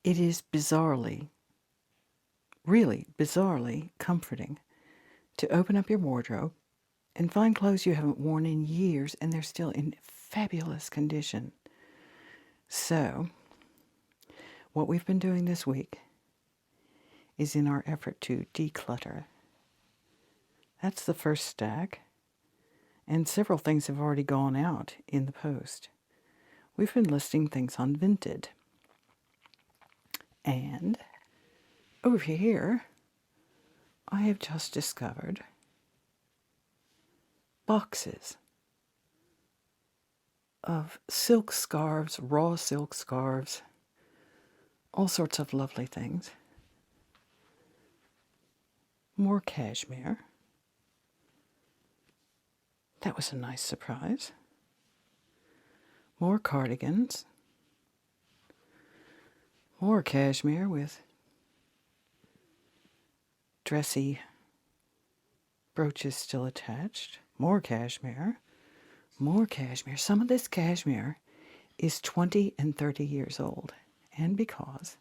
it is bizarrely, really bizarrely comforting to open up your wardrobe and find clothes you haven't worn in years and they're still in fabulous condition. So, what we've been doing this week is in our effort to declutter. That's the first stack, and several things have already gone out in the post. We've been listing things on Vinted. And over here, I have just discovered boxes of silk scarves, raw silk scarves, all sorts of lovely things. More cashmere. That was a nice surprise. More cardigans. More cashmere with dressy brooches still attached. More cashmere. More cashmere. Some of this cashmere is 20 and 30 years old. And because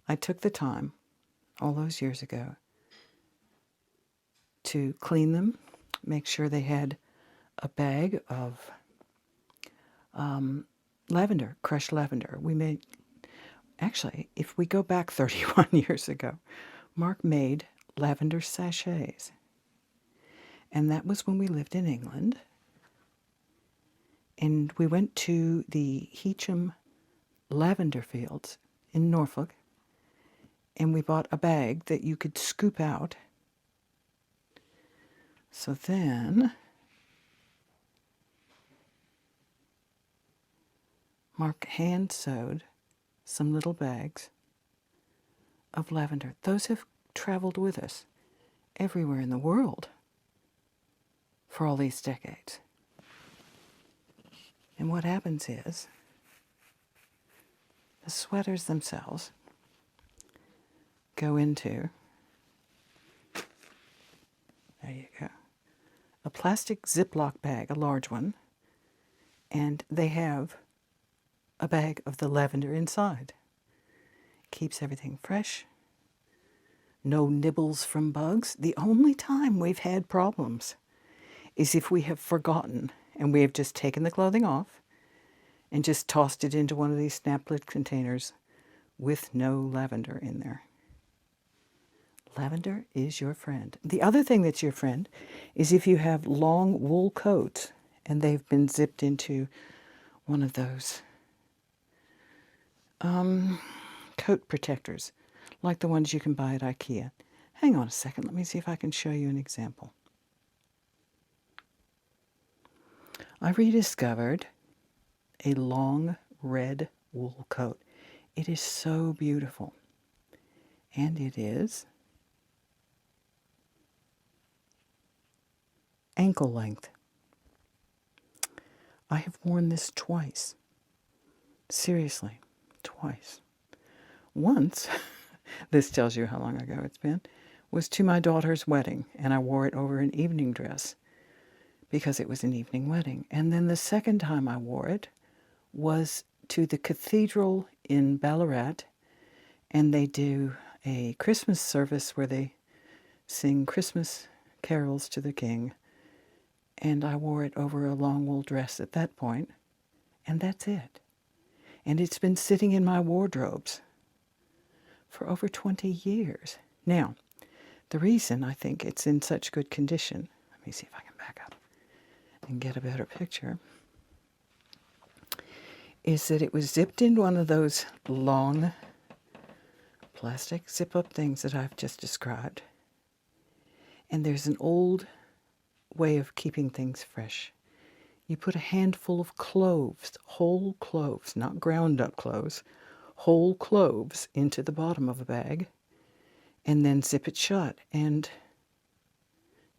I took the time all those years ago to clean them, make sure they had a bag of lavender, crushed lavender. Actually, if we go back 31 years ago, Mark made lavender sachets. And that was when we lived in England. And we went to the Heacham lavender fields in Norfolk. And we bought a bag that you could scoop out. So then Mark hand sewed some little bags of lavender. Those have traveled with us everywhere in the world for all these decades. And what happens is the sweaters themselves go into, there you go, a plastic Ziploc bag, a large one, and they have a bag of the lavender inside. Keeps everything fresh. No nibbles from bugs. The only time we've had problems is if we have forgotten and we have just taken the clothing off and just tossed it into one of these snap lid containers with no lavender in there. Lavender is your friend. The other thing that's your friend is if you have long wool coats and they've been zipped into one of those coat protectors, like the ones you can buy at IKEA. Hang on a second, let me see if I can show you an example. I rediscovered a long red wool coat. It is so beautiful. And it is ankle length. I have worn this twice. Seriously, twice. Once, this tells you how long ago it's been, was to my daughter's wedding, and I wore it over an evening dress because it was an evening wedding. And then the second time I wore it was to the cathedral in Ballarat, and they do a Christmas service where they sing Christmas carols to the king, and I wore it over a long wool dress at that point, and that's it. And it's been sitting in my wardrobes for over 20 years. Now, the reason I think it's in such good condition, let me see if I can back up and get a better picture, is that it was zipped in one of those long plastic zip-up things that I've just described. And there's an old way of keeping things fresh. You put a handful of cloves, whole cloves, not ground up cloves, whole cloves into the bottom of a bag, and then zip it shut. And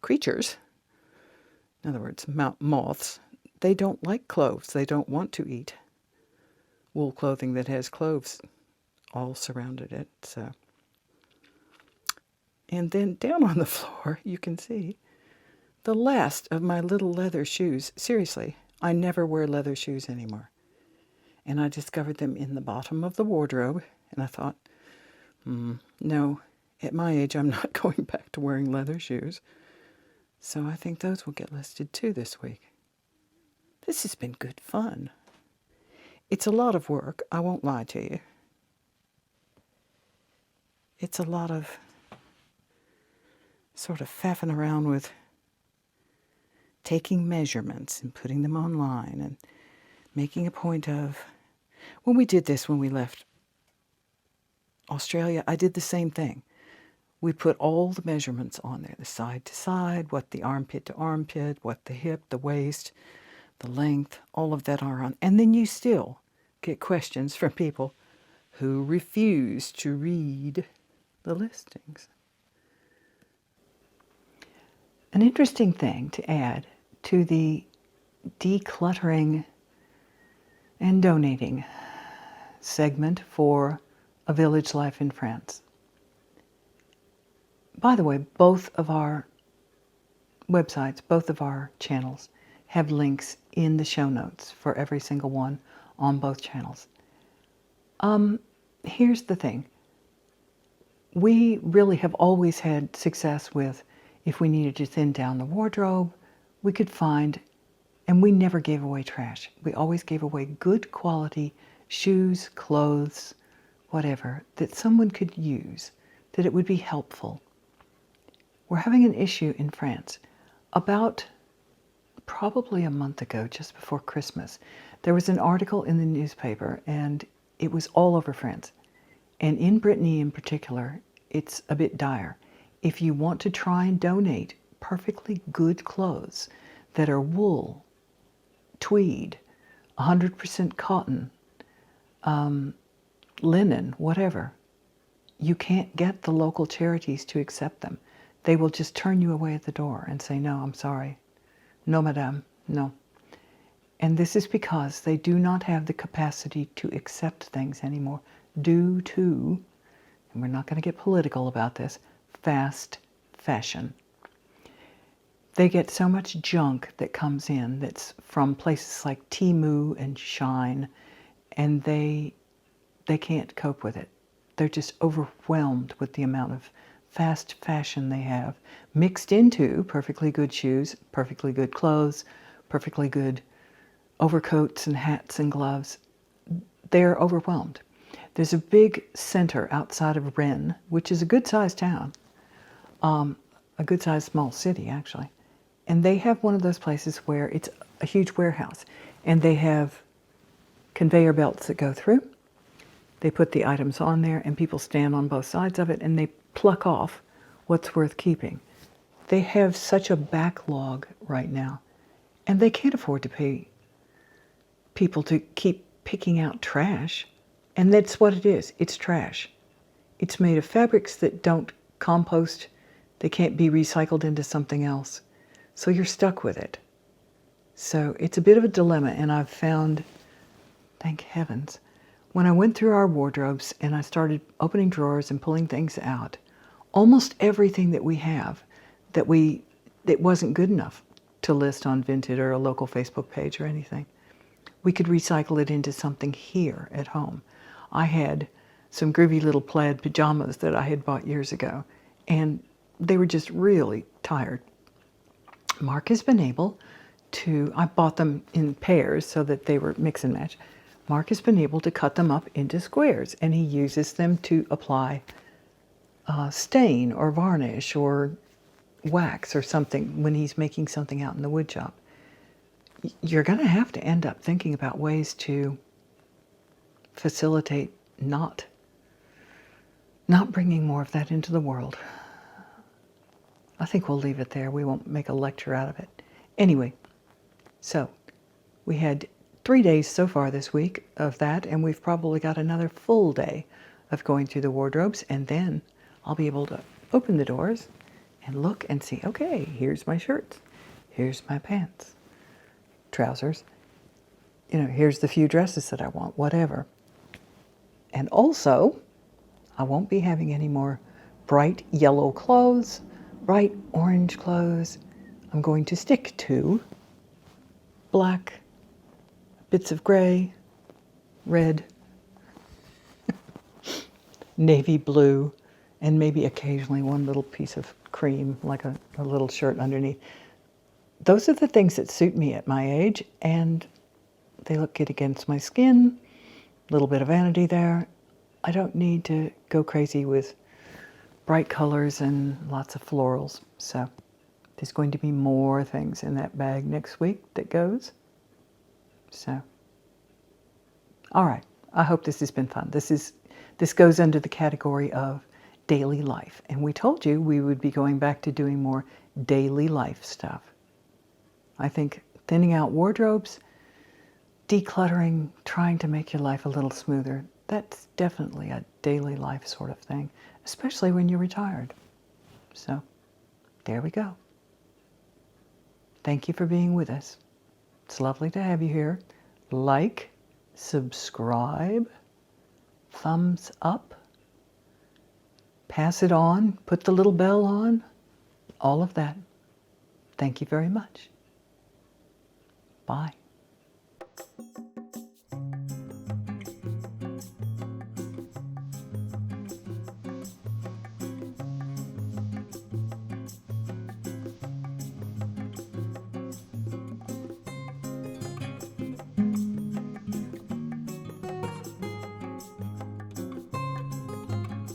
creatures, in other words, moths, they don't like cloves. They don't want to eat wool clothing that has cloves all surrounded it. So, and then down on the floor, you can see the last of my little leather shoes. Seriously, I never wear leather shoes anymore. And I discovered them in the bottom of the wardrobe And I thought, no, at my age, I'm not going back to wearing leather shoes. So I think those will get listed too this week. This has been good fun. It's a lot of work, I won't lie to you. It's a lot of sort of faffing around with taking measurements and putting them online and making a point of... When we did this, when we left Australia, I did the same thing. We put all the measurements on there, the side to side, what the armpit to armpit, what the hip, the waist, the length, all of that are on. And then you still get questions from people who refuse to read the listings. An interesting thing to add to the decluttering and donating segment for A Village Life in France. By the way, both of our websites, both of our channels have links in the show notes for every single one on both channels. Here's the thing. We really have always had success with, if we needed to thin down the wardrobe, we could find, and we never gave away trash. We always gave away good quality shoes, clothes, whatever, that someone could use, that it would be helpful. We're having an issue in France. About probably a month ago, just before Christmas, there was an article in the newspaper, and it was all over France. And in Brittany in particular, it's a bit dire. If you want to try and donate perfectly good clothes that are wool, tweed, 100% cotton, linen, whatever, you can't get the local charities to accept them. They will just turn you away at the door and say, no, I'm sorry. No, madame, no. And this is because they do not have the capacity to accept things anymore due to, and we're not going to get political about this, fast fashion. They get so much junk that comes in that's from places like Temu and Shine, and they can't cope with it. They're just overwhelmed with the amount of fast fashion they have, mixed into perfectly good shoes, perfectly good clothes, perfectly good overcoats and hats and gloves. They're overwhelmed. There's a big center outside of Rennes, which is a good-sized town, a good-sized small city, actually. And they have one of those places where it's a huge warehouse, and they have conveyor belts that go through. They put the items on there, and people stand on both sides of it, and they pluck off what's worth keeping. They have such a backlog right now, and they can't afford to pay people to keep picking out trash. And that's what it is. It's trash. It's made of fabrics that don't compost. They can't be recycled into something else. So you're stuck with it. So it's a bit of a dilemma, and I've found, thank heavens, when I went through our wardrobes and I started opening drawers and pulling things out, almost everything that we have that wasn't good enough to list on Vinted or a local Facebook page or anything, we could recycle it into something here at home. I had some groovy little plaid pajamas that I had bought years ago, and they were just really tired. Mark has been able to, I bought them in pairs so that they were mix and match. Mark has been able to cut them up into squares, and he uses them to apply stain or varnish or wax or something when he's making something out in the wood shop. You're going to have to end up thinking about ways to facilitate not bringing more of that into the world. I think we'll leave it there. We won't make a lecture out of it. Anyway, so we had 3 days so far this week of that, and we've probably got another full day of going through the wardrobes, and then I'll be able to open the doors and look and see, okay, here's my shirts, here's my pants, trousers, here's the few dresses that I want, whatever. And also, I won't be having any more bright yellow clothes, bright orange clothes. I'm going to stick to black, bits of gray, red, navy blue, and maybe occasionally one little piece of cream, like a little shirt underneath. Those are the things that suit me at my age, and they look good against my skin. A little bit of vanity there. I don't need to go crazy with bright colors and lots of florals. So there's going to be more things in that bag next week that goes. So, all right. I hope this has been fun. This goes under the category of daily life. And we told you we would be going back to doing more daily life stuff. I think thinning out wardrobes, decluttering, trying to make your life a little smoother, that's definitely a daily life sort of thing, especially when you're retired. So, there we go. Thank you for being with us. It's lovely to have you here. Like, subscribe, thumbs up, pass it on, put the little bell on, all of that. Thank you very much. Bye.